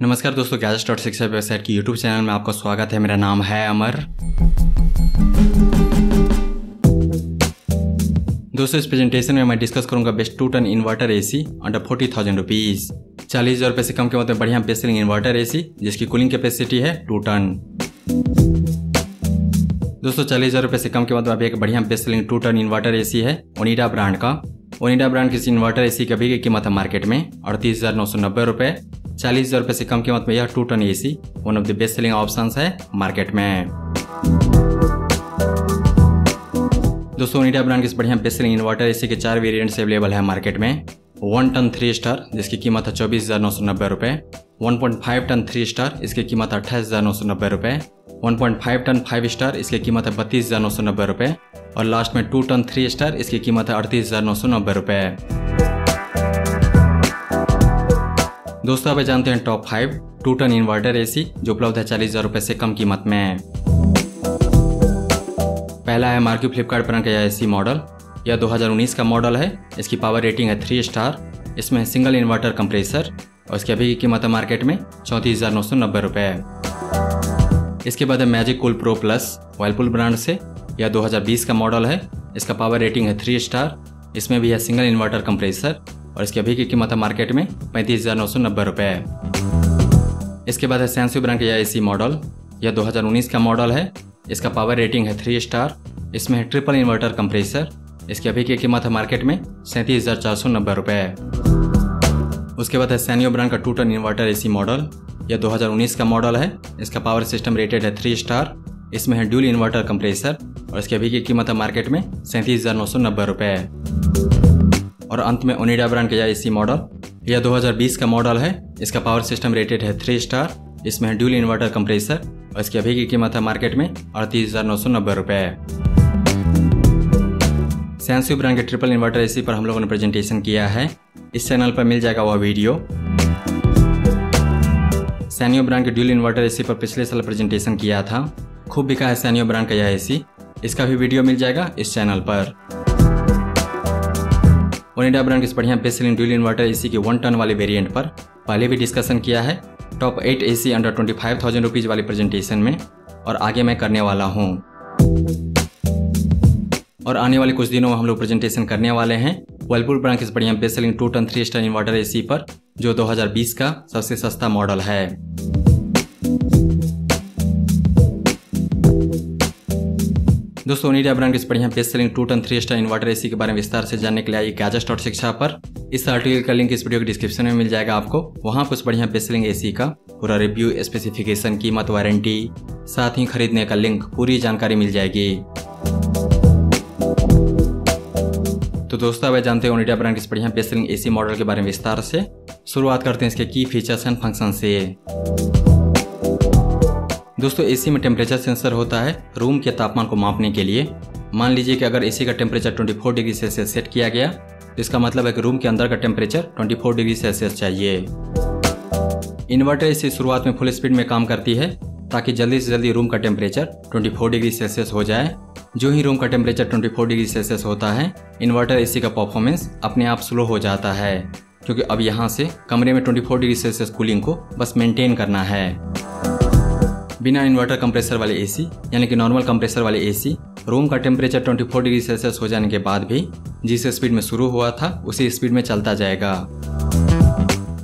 नमस्कार दोस्तों, गैजेट्स.शिक्षा वेबसाइट की यूट्यूब चैनल में आपका स्वागत है। मेरा नाम है अमर। दोस्तों, इस प्रेजेंटेशन में मैं डिस्कस करूंगा best 2 ton inverter AC under 40,000 rupees. 40,000 रुपये से कम कीमत में बढ़िया बेस्ट सेलिंग इन्वर्टर एसी जिसकी कूलिंग कैपेसिटी है 2 टन। दोस्तों, 40,000 रुपये से कम कीमत में अभी एक बढ़िया best selling 2 ton inverter AC है ओनिडा ब्रांड का। ओनिडा ब्रांड की इस इन्वर्टर एसी की अभी की कीमत है मार्केट में 38,990 रुपये। 40,000 रुपये से कम कीमत में यह 2 ton AC one of the best selling options है मार्केट में। दोस्तों, ओनिडा ब्रांड की इस बढ़िया बेस्ट सेलिंग इन्वर्टर एसी के 4 वेरिएंट्स अवेलेबल है मार्केट में। 1 टन 3 स्टार जिसकी कीमत है 24,990 रुपये। 1.5 टन 3 स्टार इसकी कीमत है 28,990 रुपये। 1.5 टन 5 स्टार इसकी कीमत है 32,990 रुपये। और लास्ट में 2 टन 3 स्टार इसकी कीमत है 38,990 रुपये। दोस्तों, अब जानते हैं टॉप 5 2 टन इन्वर्टर एसी जो उपलब्ध है 40,000 रुपये से कम कीमत में। पहला है मार्क्यू फ्लिपकार्ट ब्रांड का यह एसी मॉडल। यह 2019 का मॉडल है। इसकी पावर रेटिंग है 3 स्टार। इसमें सिंगल इन्वर्टर कंप्रेसर और इसकी अभी की कीमत है मार्केट में 34,990 रुपये। इसके बाद है magic cool pro plus Whirlpool brand से। यह 2020 का मॉडल है। इसका पावर रेटिंग है 3 स्टार। इसमें भी है सिंगल इन्वर्टर कंप्रेसर और इसकी अभी की कीमत है मार्केट में 35,990 रुपये। इसके बाद है सैनसू ब्रांड का यह एसी मॉडल। यह 2019 का मॉडल है। इसका पावर रेटिंग है 3 स्टार। इसमें है ट्रिपल इन्वर्टर कंप्रेसर। इसकी अभी की कीमत है मार्केट में 37,490 रुपये। उसके बाद है सैनियो ब्रांड का 2 टन इन्वर्टर एसी मॉडल। यह 2019 का मॉडल है। इसका पावर सिस्टम रेटेड है 3 स्टार। इसमें है ड्यूल इन्वर्टर कंप्रेसर और इसकी अभी की कीमत है मार्केट में 37,990 रुपये। और अंत में ओनिडा ब्रांड का यह एसी मॉडल। यह 2020 का मॉडल है। इसका पावर सिस्टम रेटेड है 3 स्टार। इसमें है ड्यूल इन्वर्टर कंप्रेसर और इसकी अभी की कीमत है मार्केट में 38,990 रुपये। सैनसू ब्रांड के ट्रिपल इन्वर्टर एसी पर हम लोगों ने प्रेजेंटेशन किया है। इस चैनल पर मिल जाएगा वह वीडियो। सैनियो ब्रांड के ड्यूल इन्वर्टर एसी पर पिछले साल प्रेजेंटेशन किया था। खूब बिका है सैनियो ब्रांड का यह एसी। इसका भी वीडियो मिल जाएगा इस चैनल पर। ओनिडा ब्रांड की इस बढ़िया best selling dual inverter AC की 1 टन वाले वेरिएंट पर पहले भी डिस्कशन किया है टॉप 8 एसी अंडर 25,000 रुपीज़ वाली प्रेजेंटेशन में, और आगे मैं करने वाला हूँ। और आने वाले कुछ दिनों में हम लोग प्रेजेंटेशन करने वाले हैं वर्लपूल ब्रांड की इस बढ़िया best selling 2 ton 3 star inverter AC पर जो 2020 का सबसे सस्ता मॉडल है। दोस्तों, ओनिडा ब्रांड की इस बढ़िया best selling 2 ton 3 star inverter AC के बारे में विस्तार से जानने के लिए आइए गैजेट्स.शिक्षा पर। इस आर्टिकल का लिंक इस वीडियो के डिस्क्रिप्शन में मिल जाएगा आपको। वहां कुछ बढ़िया बेस्ट सेलिंग एसी का पूरा रिव्यू, स्पेसिफिकेशन, कीमत, वारंटी, साथ ही खरीदने का लिंक, पूरी जानकारी मिल जाएगी। तो दोस्तों, अब जानते हैं ओनिडा ब्रांड की इस बढ़िया बेस्ट सेलिंग एसी मॉडल के बारे में विस्तार से। शुरुआत करते हैं इसके की फीचर्स एंड फंक्शन से। दोस्तों, एसी में टेम्परेचर सेंसर होता है रूम के तापमान को मापने के लिए। मान लीजिए कि अगर एसी का टेम्परेचर 24 डिग्री सेल्सियस सेट किया गया तो इसका मतलब है कि रूम के अंदर का टेम्परेचर 24 डिग्री सेल्सियस चाहिए। इन्वर्टर एसी शुरुआत में फुल स्पीड में काम करती है ताकि जल्दी से जल्दी रूम का टेम्परेचर 24 डिग्री सेल्सियस हो जाए। जो ही रूम का टेम्परेचर 24 डिग्री सेल्सियस होता है, इन्वर्टर एसी का परफॉर्मेंस अपने आप स्लो हो जाता है, क्योंकि अब यहाँ से कमरे में 24 डिग्री सेल्सियस कूलिंग को बस मेंटेन करना है। बिना इन्वर्टर कंप्रेसर वाले एसी यानी कि नॉर्मल कंप्रेसर वाले एसी रूम का टेम्परेचर 24 डिग्री सेल्सियस हो जाने के बाद भी जिस स्पीड में शुरू हुआ था उसी स्पीड में चलता जाएगा।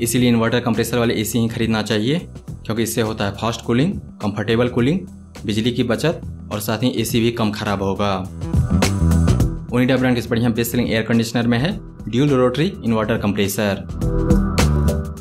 इसीलिए इन्वर्टर कंप्रेसर वाले एसी ही खरीदना चाहिए, क्योंकि इससे होता है फास्ट कूलिंग, कंफर्टेबल कूलिंग, बिजली की बचत और साथ ही एसी भी कम खराब होगा। ओनिडा ब्रांड के इस बढ़िया बेस्ट सेलिंग एयर कंडीशनर में है ड्यूल रोटरी इन्वर्टर कंप्रेसर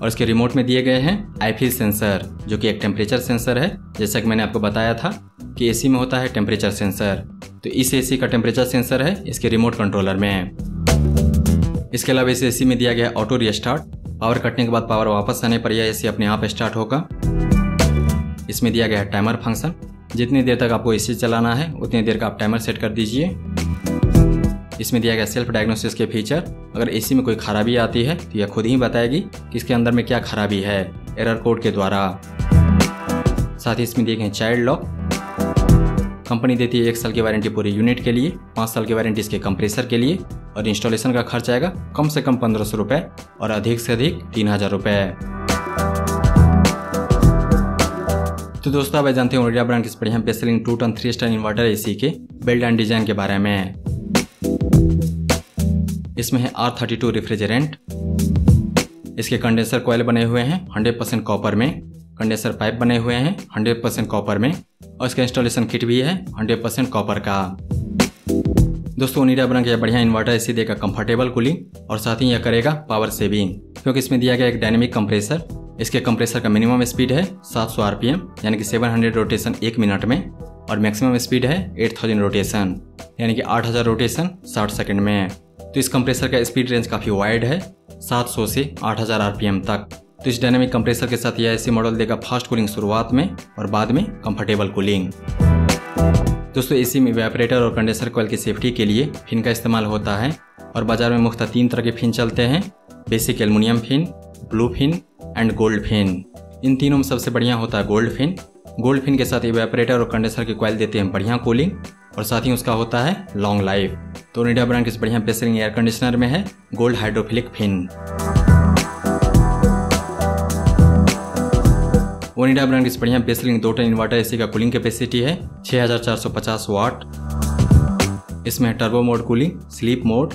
और इसके रिमोट में दिए गए हैं आईफील सेंसर जो कि एक टेम्परेचर सेंसर है। जैसा कि मैंने आपको बताया था कि एसी में होता है टेम्परेचर सेंसर, तो इस एसी का टेम्परेचर सेंसर है इसके रिमोट कंट्रोलर में। इसके अलावा इस एसी में दिया गया ऑटो रीस्टार्ट। पावर कटने के बाद पावर वापस आने पर यह एसी अपने आप स्टार्ट होगा। इसमें दिया गया है टाइमर फंक्शन। जितनी देर तक आपको एसी चलाना है उतनी देर का आप टाइमर सेट कर दीजिए। इसमें दिया गया सेल्फ डायग्नोसिस के फीचर। अगर एसी में कोई खराबी आती है तो यह खुद ही बताएगी कि इसके अंदर में क्या खराबी है एरर कोड के द्वारा। साथ ही इसमें दिए गए चाइल्ड लॉक। कंपनी देती है 1 साल की वारंटी पूरे यूनिट के लिए, 5 साल की वारंटी इसके कंप्रेसर के लिए, और इंस्टॉलेशन का खर्च आएगा कम से कम 1,500 रुपये और अधिक से अधिक 3,000 रुपये। तो दोस्तों आप जानते हैं ओनिडा ब्रांड की बढ़िया best selling 2 ton 3 star inverter AC के बिल्ड एंड डिजाइन के बारे में। इसमें है R32 रेफ्रिजरेंट। इसके कंडेंसर कॉइल बने हुए हैं 100% कॉपर में, कंडेंसर पाइप बने हुए हैं 100% कॉपर में, और इसका इंस्टॉलेशन किट भी है 100% कॉपर का। दोस्तों ओनिडा ब्रांड का बढ़िया इन्वर्टर एसी देगा कंफर्टेबल कूलिंग और साथ ही यह करेगा पावर सेविंग, क्योंकि इसमें दिया गया एक डायनेमिक कंप्रेसर। इसके कंप्रेसर का मिनिमम स्पीड है 700 आरपीएम यानी कि 700 रोटेशन 1 मिनट में, और मैक्सिमम स्पीड है 8000 रोटेशन यानी कि 8000 रोटेशन 60 सेकंड में। तो इस कंप्रेसर का स्पीड रेंज काफ़ी वाइड है 700 से 8000 आरपीएम तक। तो इस डायनेमिक कंप्रेसर के साथ यह एसी मॉडल देगा फास्ट कूलिंग शुरुआत में और बाद में कंफर्टेबल कूलिंग। दोस्तों एसी में इवेपोरेटर और कंडेंसर कॉइल की सेफ्टी के लिए फिन का इस्तेमाल होता है, और बाजार में मुख्यतः 3 तरह के फिन चलते हैं, basic aluminium fin, blue fin and gold fin. इन तीनों में सबसे बढ़िया होता है गोल्ड फिन। गोल्ड फिन के साथ इवेपोरेटर और कंडेंसर की कॉइल देते हैं बढ़िया कूलिंग और साथ ही उसका होता है लॉन्ग लाइफ। तो ओनिडा ब्रांड की बढ़िया बेस्ट सेलिंग एयर कंडीशनर में है gold hydrophilic fin. Onida brand की बढ़िया best selling 2 ton inverter AC का कूलिंग कैपेसिटी है 6450 वाट। इसमें है turbo mode cooling, sleep mode,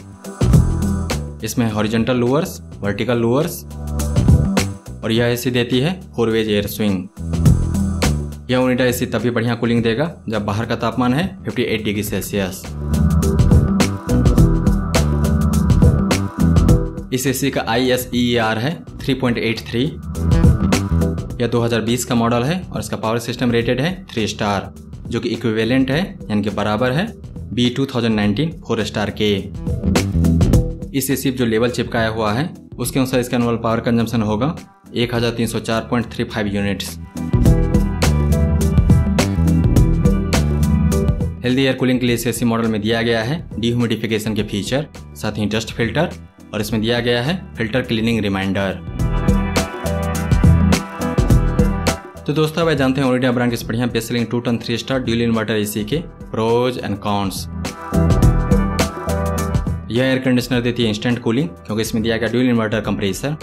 इसमें है हॉरिजॉन्टल लोअर्स, वर्टिकल लोअर्स, और यह एसी देती है 4 वेज एयर स्विंग। यह ओनिडा एसी तभी बढ़िया कूलिंग देगा जब बाहर का तापमान है 58 डिग्री सेल्सियस। इस एसी का ISEER है 3.83। यह 2020 का मॉडल है और इसका पावर सिस्टम रेटेड है 3 स्टार, जो कि इक्विवेलेंट है यानी कि बराबर है B2019 4 स्टार के। इस एसी जो लेवल चिपकाया हुआ है उसके अनुसार इसका एनुअल पावर कंजम्पशन होगा 1304.35 यूनिट्स। हेल्दी एयर कूलिंग के लिए इस एसी मॉडल में दिया गया है डिह्यूमिडिफिकेशन के फीचर, साथ ही डस्ट फिल्टर, और इसमें दिया गया है फिल्टर क्लीनिंग रिमाइंडर। तो दोस्तों आप जानते हैं ओनिडा ब्रांड की बढ़िया best selling 2 ton 3 star dual inverter AC के प्रोज एंड कॉन्स। यह एयर कंडीशनर देती है इंस्टेंट कूलिंग, क्योंकि इसमें दिया गया ड्यूल इन्वर्टर कंप्रेसर।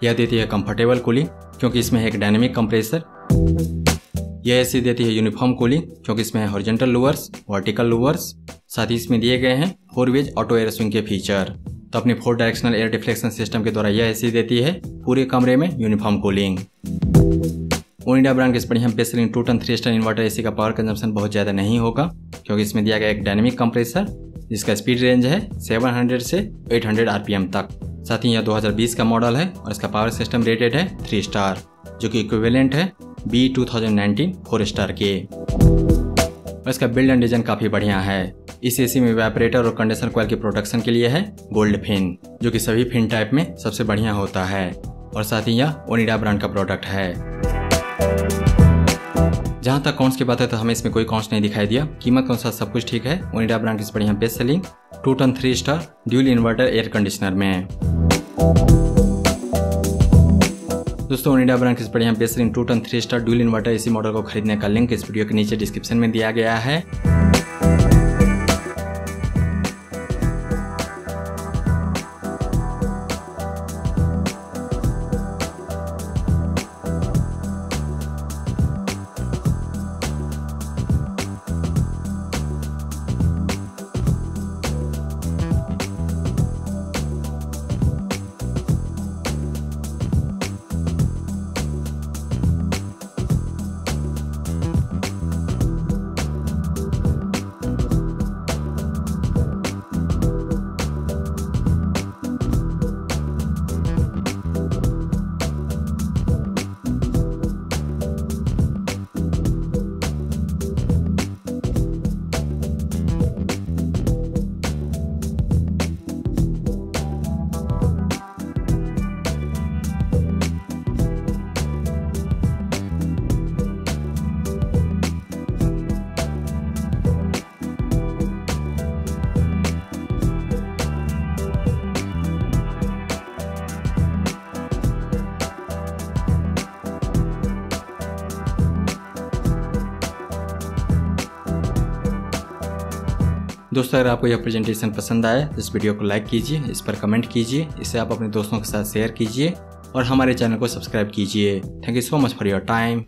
यह देती है कंफर्टेबल कूलिंग, क्योंकि इसमें है एक डायनेमिक कंप्रेसर। यह एसी देती है यूनिफॉर्म कूलिंग, क्योंकि इसमें है हॉरिजॉन्टल लोअर्स, वर्टिकल लोअर्स, साथ ही इसमें दिए गए हैं 4 वेज ऑटो एयर स्विंग के फीचर। तो अपने 4 डायरेक्शनल एयर डिफ्लेक्शन सिस्टम के द्वारा यह एसी देती है पूरे कमरे में यूनिफॉर्म कूलिंग। ओनिडा ब्रांड की बढ़िया best selling 2 ton 3 star inverter AC का पावर कंजम्पशन बहुत ज़्यादा नहीं होगा, क्योंकि इसमें दिया गया एक डायनेमिक कंप्रेसर जिसका स्पीड रेंज है 700 से 800 आरपीएम तक। साथ ही यह 2020 का मॉडल है और इसका पावर सिस्टम रेटेड है 3 स्टार, जो कि इक्विवेलेंट है B2019 4 स्टार के। और इसका बिल्ड एंड डिजाइन काफ़ी बढ़िया है। इस एसी में इवेपोरेटर और कंडेंसर कॉइल की प्रोटेक्शन के लिए है गोल्ड फिन, जो कि सभी फिन टाइप में सबसे बढ़िया होता है, और साथ ही यह ओनिडा ब्रांड का प्रोडक्ट है। जहाँ तक कॉन्स की बात है तो हमें इसमें कोई कॉन्स नहीं दिखाई दिया। कीमत के अनुसार सब कुछ ठीक है ओनिडा ब्रांड की बढ़िया best selling 2 ton 3 star dual inverter air conditioner में। दोस्तों ओनिडा ब्रांड की बढ़िया best selling 2 ton 3 star dual inverter AC model को खरीदने का लिंक इस वीडियो के नीचे डिस्क्रिप्शन में दिया गया है। दोस्तों अगर आपको यह प्रेजेंटेशन पसंद आया तो इस वीडियो को लाइक कीजिए, इस पर कमेंट कीजिए, इसे आप अपने दोस्तों के साथ शेयर कीजिए और हमारे चैनल को सब्सक्राइब कीजिए। Thank you so much for your time.